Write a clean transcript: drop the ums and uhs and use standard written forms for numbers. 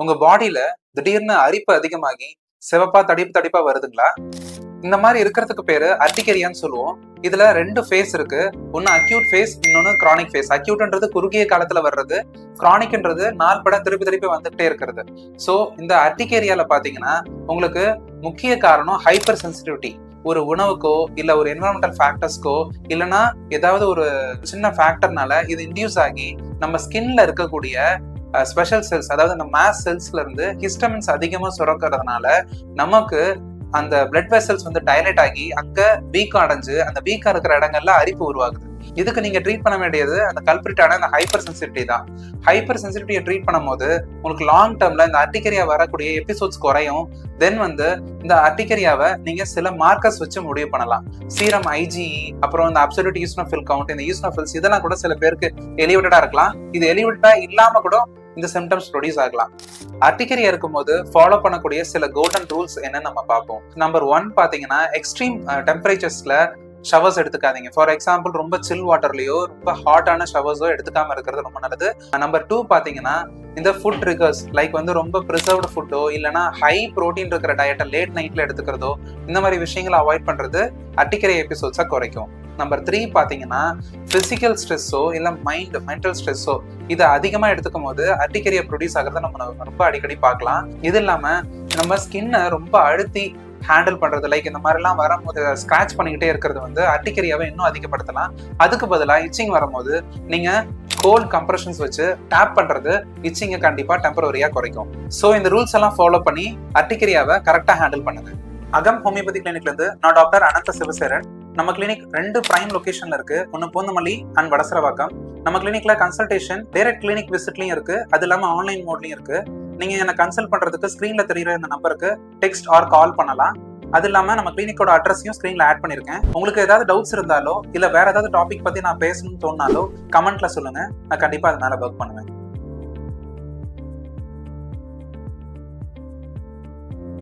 உங்க பாடியில திடீர்னு அரிப்பு அதிகமாகி சிவப்பா தடிப்பு தடிப்பா வருதுங்களா? இந்த மாதிரி இருக்கிறதுக்கு பேரு அர்டிகேரியான்னு சொல்லுவோம். இதுல 2 ஃபேஸ் இருக்கு. ஒன்னு அக்யூட் ஃபேஸ், இன்னொன்னு கிரானிக் ஃபேஸ். அக்யூட்ன்றது குறுகிய காலத்துல வர்றது, கிரானிக்ன்றது நாள் பட திருப்பி திருப்பி வந்துட்டே இருக்கிறது. சோ இந்த அர்டிகேரியால பாத்தீங்கன்னா உங்களுக்கு முக்கிய காரணம் ஹைப்பர் சென்சிட்டிவிட்டி. ஒரு உணவுக்கோ இல்ல ஒரு என்விரான்மெண்டல் ஃபேக்டர்ஸ்க்கோ இல்லைன்னா ஏதாவது ஒரு சின்ன ஃபேக்டர்னால இது இன்டியூஸ் ஆகி நம்ம ஸ்கின்ல இருக்கக்கூடிய ஸ்பெஷல் செல்ஸ், அதாவது அந்த மாஸ் செல்ஸ்ல இருந்து ஹிஸ்டமின்ஸ் அதிகமா சுரக்கிறதுனால நமக்கு அந்த பிளட் வெசல்ஸ் வந்து டைலேட் ஆகி அங்க வீக்கம் அடைஞ்சு அந்த வீக்கம் இருக்கிற இடங்கள்ல அரிப்பு உருவாகுது. இதுக்கு நீங்க ட்ரீட் பண்ண வேண்டியது அந்த கல்பிரிட்டான அந்த ஹைப்பர் சென்சிட்டிவிட்டி தான். ஹைப்பர் சென்சிட்டிவிட்டியை ட்ரீட் பண்ணும்போது உங்களுக்கு லாங் டேர்ம்ல இந்த அர்டிகேரியா வரக்கூடிய எபிசோட்ஸ் குறையும். தென் வந்து இந்த அர்டிகேரியாவை நீங்க சில மார்க்கர்ஸ் வச்சு முடிவு பண்ணலாம். சீரம் IgE, அப்புறம் இந்த அப்சல்யூட் ஈஸ்னோஃபில் கவுண்ட், இந்த ஈஸ்னோஃபில்ஸ் இதெல்லாம் கூட சில பேருக்கு எலிவேட்டடா இருக்கலாம். இது எலிவேட்டடா இல்லாம கூட இந்த சிம்டம்ஸ் ப்ரொடியூஸ் ஆகலாம். அர்டிகேரியா இருக்கும்போது ஃபாலோ பண்ணக்கூடிய சில கோல்டன் ரூல்ஸ் என்னன்னு நம்ம பார்ப்போம். நம்பர் 1 பாத்தீங்கன்னா எக்ஸ்ட்ரீம் டெம்பரேச்சர்ஸ்ல ஷவர்ஸ் எடுத்துக்காதீங்க. ஃபார் எக்ஸாம்பிள் ரொம்ப சில் வாட்டர்லயோ ரொம்ப ஹாட்டான ஷவர்ஸோ எடுத்துக்காம இருக்கிறது ரொம்ப நல்லது. நம்பர் 2 பாத்தீங்கன்னா இந்த ஃபுட் ட்ரிகர்ஸ் லைக் வந்து ரொம்ப ப்ரிசர்வ்டு ஃபுட்டோ இல்லைன்னா ஹை ப்ரோட்டீன் இருக்கிற டயட்டை லேட் நைட்ல எடுத்துக்கிறதோ இந்த மாதிரி விஷயங்களை அவாய்ட் பண்றது அர்டிகேரியா எபிசோட்ஸை குறைக்கும். நம்பர் 3 பாத்தீங்கன்னா பிசிக்கல் ஸ்ட்ரெஸ்ஸோ இல்ல மென்டல் ஸ்ட்ரெஸ்ஸோ இதை அதிகமா எடுத்துக்கும் போது அர்டிகேரியா ப்ரொடியூஸ் ஆகிறத நம்ம ரொம்ப அடிக்கடி பார்க்கலாம். இது இல்லாம நம்ம ஸ்கின்னை ரொம்ப அழுத்தி ஹேண்டில் பண்றது, லைக் இந்த மாதிரி எல்லாம் வரும்போது ஸ்கிராச் பண்ணிக்கிட்டே இருக்கிறது வந்து அர்டிகேரியாவை இன்னும் அதிகப்படுத்தலாம். அதுக்கு பதிலாக இச்சிங் வரும்போது நீங்க கோல்ட் கம்ப்ரெஷன்ஸ் வச்சு டேப் பண்றது இச்சிங்கை கண்டிப்பா டெம்பரரியா குறைக்கும். ஸோ இந்த ரூல்ஸ் எல்லாம் ஃபாலோ பண்ணி அர்டிகேரியாவை கரெக்டா ஹேண்டில் பண்ணுங்க. அகம் ஹோமியோபதி கிளினிக்ல இருந்து நான் டாக்டர் அனந்த சிவசேரன். நம்ம கிளினிக் 2 பிரைம் லொகேஷன்ல இருக்கு. ஒன்னு பூந்தமல்லி அண்ட் வடசரவாக்கம். நம்ம கிளினிக்ல கன்சல்டேஷன் டைரக்ட் கிளினிக் விசிட்லயும் இருக்கு, அது இல்லாம ஆன்லைன் மோட்லயும் இருக்கு. நீங்க என்ன கன்சல்ட் பண்றதுக்கு ஸ்கிரீன்ல தெரியுற இந்த நம்பருக்கு டெக்ஸ்ட் ஆர் கால் பண்ணலாம். அது இல்லாம நம்ம கிளினிக்கோட அட்ரஸையும் ஸ்கிரீன்ல ஆட் பண்ணிருக்கேன். உங்களுக்கு ஏதாவது டவுட்ஸ் இருந்தாலோ இல்ல வேற ஏதாவது டாபிக் பத்தி நான் பேசணும்னு தோணாலோ கமெண்ட்ல சொல்லுங்க, நான் கண்டிப்பா அது மேல ஒர்க் பண்ணுவேன்.